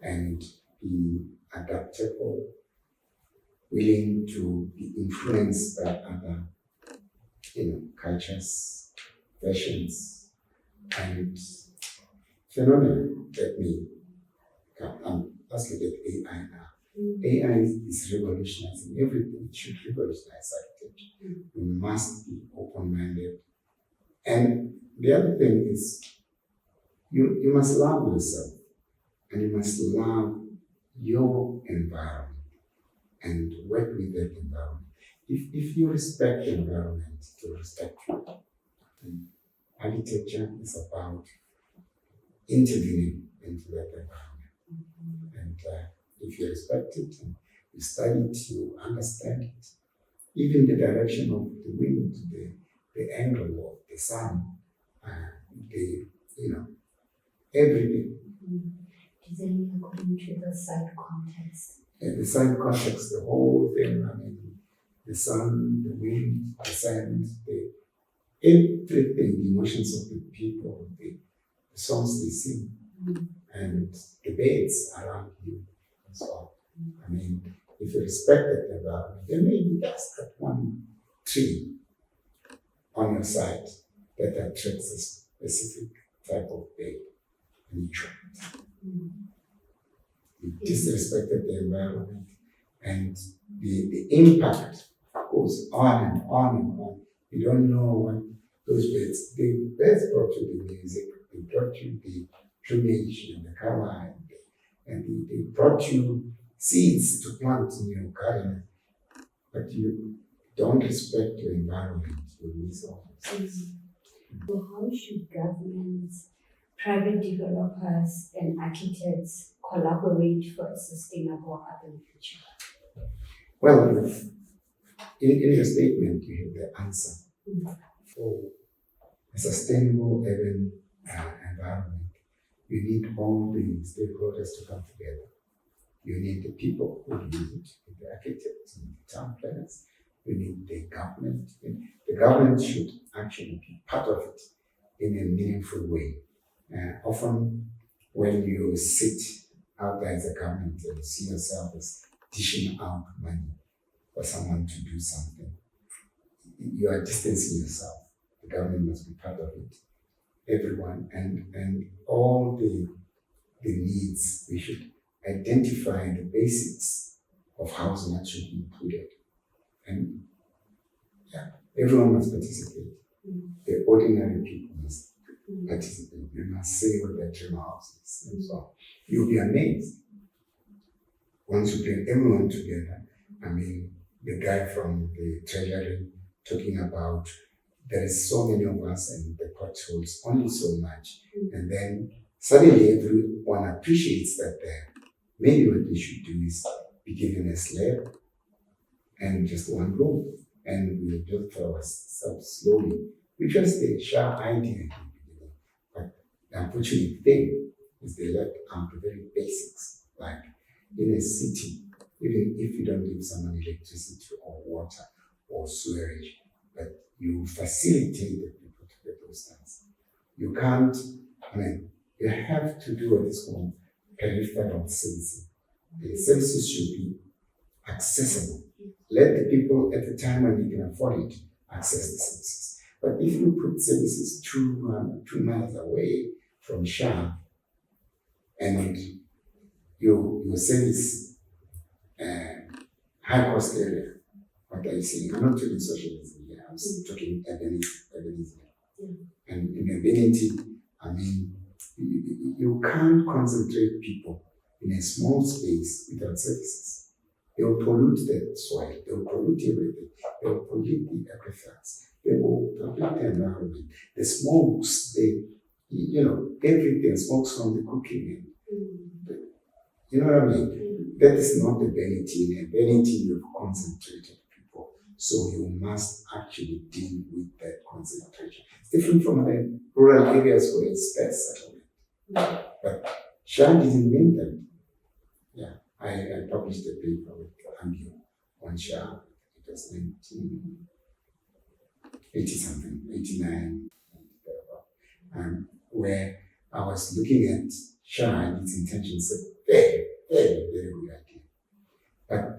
and be adaptable, willing to be influenced by other, cultures, fashions, and phenomena that may come. Let's look at AI now. AI is revolutionizing everything. It should revolutionize architecture. We must be open-minded. And the other thing is, you must love yourself, and you must love your environment and work with that environment. If you respect the environment, it will respect you. And architecture is about intervening into that environment. And if you respect it and you study it, you understand it, even the direction of the wind, the angle of the sun, everything. Designing according to the site context. And the site context, the whole thing, the sun, the wind, the sand, everything, the emotions of the people, the songs they sing, and the birds around you and so on. If you respect that environment, there may be just that one tree on your side that attracts a specific type of bird, and you try it. You disrespected the environment, and the impact goes on and on and on. You don't know what those birds, the birds brought you the music, they brought you the plumage and the color, and they brought you seeds to plant in your garden, but you don't respect your environment, you miss all those things. So how should governments, private developers, and architects collaborate for a sustainable urban future? Well, in your statement, you have the answer. For a sustainable urban environment, you need all the stakeholders to come together. You need the people who use it, the architects, and the town planners. You need the government. The government should actually be part of it in a meaningful way. Often, when you sit out there as a government and you see yourself as dishing out money for someone to do something, you are distancing yourself. The government must be part of it. Everyone and all the needs, we should identify the basics of housing that should be included. And everyone must participate. The ordinary people must participate. They must say what their dream house is and so on. You'll be amazed once you bring everyone together. The guy from the treasury talking about there is so many of us and the potholes only so much. And then suddenly everyone appreciates that maybe what we should do is be given a slab and just one room, and we'll build for ourselves slowly, which was the sharp idea in the beginning. But the unfortunate thing is they left out the very basics, like in a city, even if you don't give someone electricity or water or sewerage, but you facilitate the people to get those things. You can't, you have to do what is called peripheral servicing. The services should be accessible. Let the people at the time when they can afford it access the services. But if you put services 2 miles away from Shah and your service high cost area, what are you saying? I'm not talking socialism here, I'm talking urbanism. And in urbanity, you can't concentrate people in a small space without services. They will pollute the soil, they will pollute everything, they will pollute the aquifers, they will pollute the environment, the smokes, everything, smokes from the cooking. You know what I mean? That is not urbanity. In urbanity, you've concentrated people. So you must actually deal with that concentration. It's different from the rural areas where it's sparse settlement. But Shah didn't mean that. Yeah, I published a paper with Ambio on Shah. It was 1980 something, 89, where I was looking at Shah and its intentions. Very, very, very good idea. But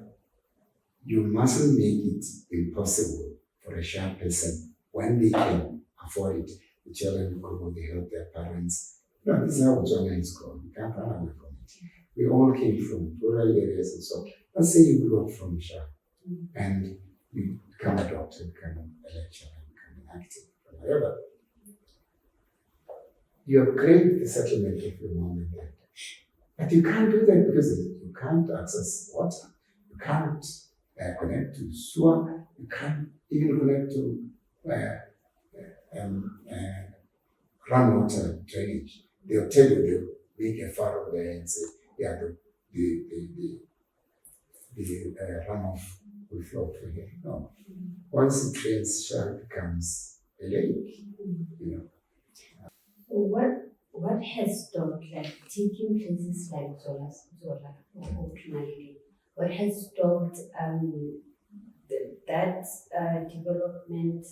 you mustn't make it impossible for a Shah person when they can afford it. The children grow, they help their parents. No, this is how Botswana is grown. You can't run away from it. We all came from rural areas and so on. Let's say you grew up from Shah and you become a doctor, become a lecturer, become an actor, whatever. You upgrade the settlement of your mom and dad. But you can't do that because you can't access water. You can't connect to sewer. You can't even connect to groundwater drainage. They'll tell you, they'll make a furrow there and say, yeah, the runoff will flow through here. No. Once it rains, Shah becomes a lake, you know. What has stopped, like taking places like Zola or Tunalili, what has stopped that development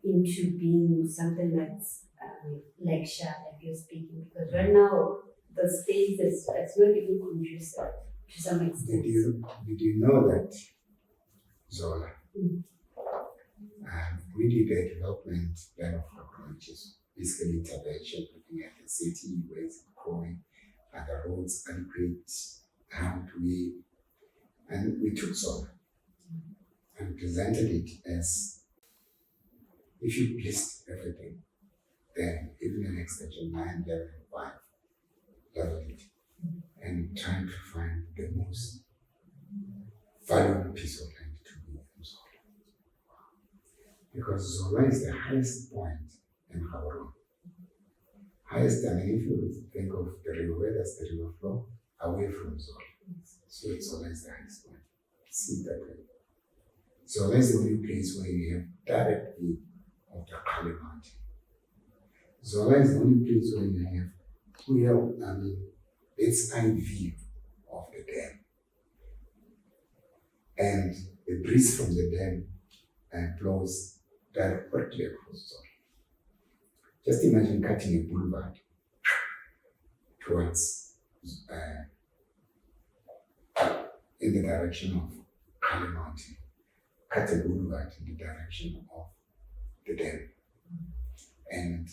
into being something that's like Shah, like you're speaking? Because right now, the state is not even conducive to some extent. Did you know that Zola, we did a development plan of approaches, basically intervention, looking at the city, where it's growing, are the roads adequate, how do we, and we took Zola and presented it as, if you list everything, then even an extension 9, 11, 5, level it, and trying to find the most valuable piece of land to be from Zola. Because Zola is the highest point in Gaborone. Highest, I mean, if you think of the river, where does the river flow? Away from Zola. So Zola is the highest point. See that way. Zola is the only place where you have direct view of the Kali Mountain. Zola is the only place where you have its eye view of the dam. And the breeze from the dam blows directly across Zola. Just imagine cutting a boulevard towards, in the direction of Kali Mountain. Cut a boulevard in the direction of the dam. And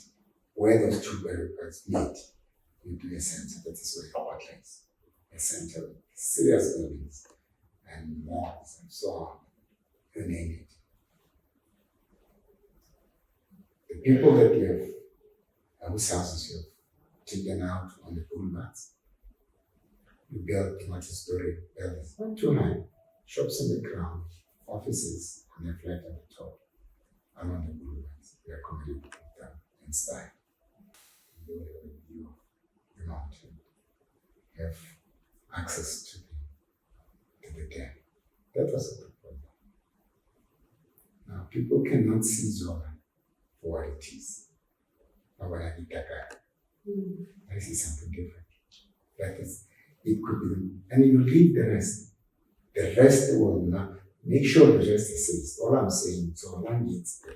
where those two boulevards meet, you do a center. That is where your water is. A center with serious buildings and malls and so on. You name it. The people that you have, whose houses you have taken out on the boulevards, you build multi-story buildings, not too high, shops on the ground, offices on the flat at the top, along the boulevards. They are accommodated with them in style. You have a view of the mountain. You have access to the dam. That was a good problem. Now, people cannot see Zola for what it is. But when I did Dakar, I see something different. That is, it could be, and you leave the rest. The rest will not, make sure the rest is cities. All I'm saying, Zola needs the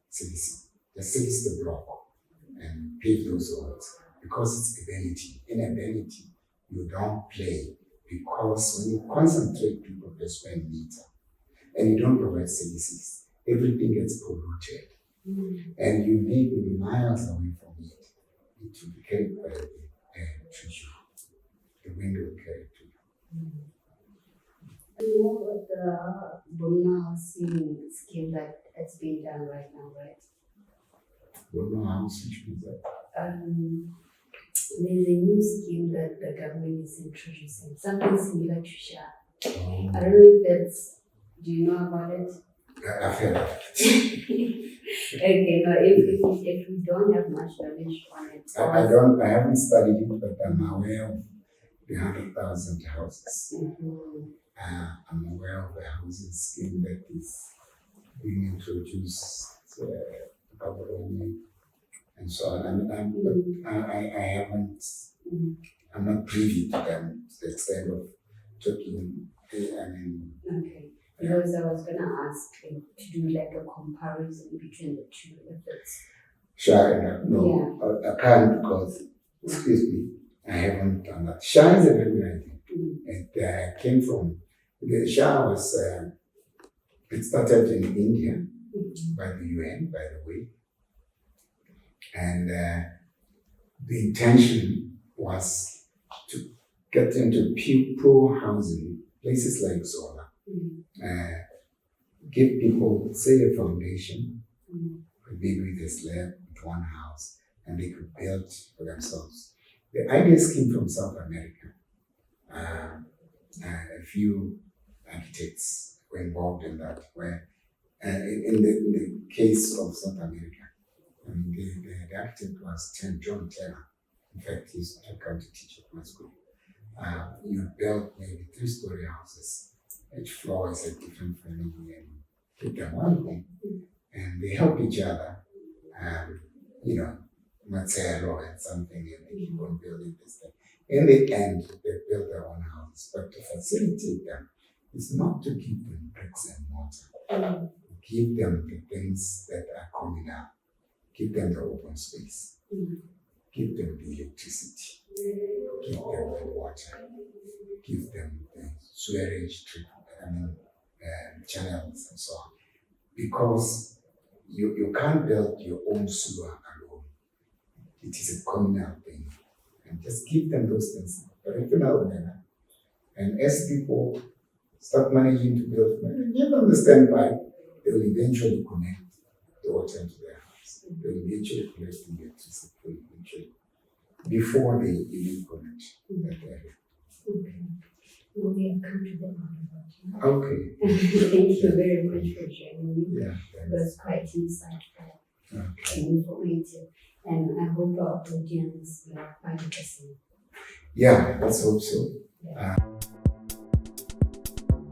cities. The cities the block and pave those roads because it's ability. In ability, you don't play because when you concentrate people per square meter and you don't provide services, everything gets polluted. And you may be miles away from it. It will be carried by the air to you. The wind will carry it to you. You know what the Bonna housing scheme that it's being done right now, right? Bonna house, which means that? There's a new scheme that the government is introducing, something similar to Shah. I don't know if that's, do you know about it? I've heard of it. Okay, no, if we don't have much knowledge on it. I haven't studied it, but I'm aware of the 100,000 houses. I'm aware of the housing scheme that is being introduced Phakalane and so on. But I haven't, I'm not privy to them to the extent of talking. Okay. Because I was gonna ask to do like a comparison between the two if it's Shy, no, I can't because, excuse me, I haven't done that. Shy is a very good idea. It came from, the Shy was, it started in India by the UN, by the way. And the intention was to get into poor housing, places like Zola, give people, say, a foundation, maybe with a slab, with one house, and they could build for themselves. The ideas came from South America. A few architects were involved in that, where in the case of South America, the architect was John Taylor. In fact, he used to come to teach at my school. You build maybe 3-story houses. Each floor is a different family and keep them one home. And they help each other. Mazzero and something, and they keep on building this thing. In the end, they build their own houses, but to facilitate them, it's not to give them bricks and mortar. Give them the things that are communal. Give them the open space. Give them the electricity. Give them the water. Give them the sewerage channels and so on. Because you can't build your own sewer alone. It is a communal thing. And just give them those things. And as people start managing to build, you understand why they will eventually connect the water into their house. They will eventually connect the electricity before they even connect that area. Okay. Well, we have come to the end of our Okay. Thank you very much for sharing. Yeah. It was quite insightful and informative. And I hope our audience will find it the same. Yeah, let's hope so. Yeah.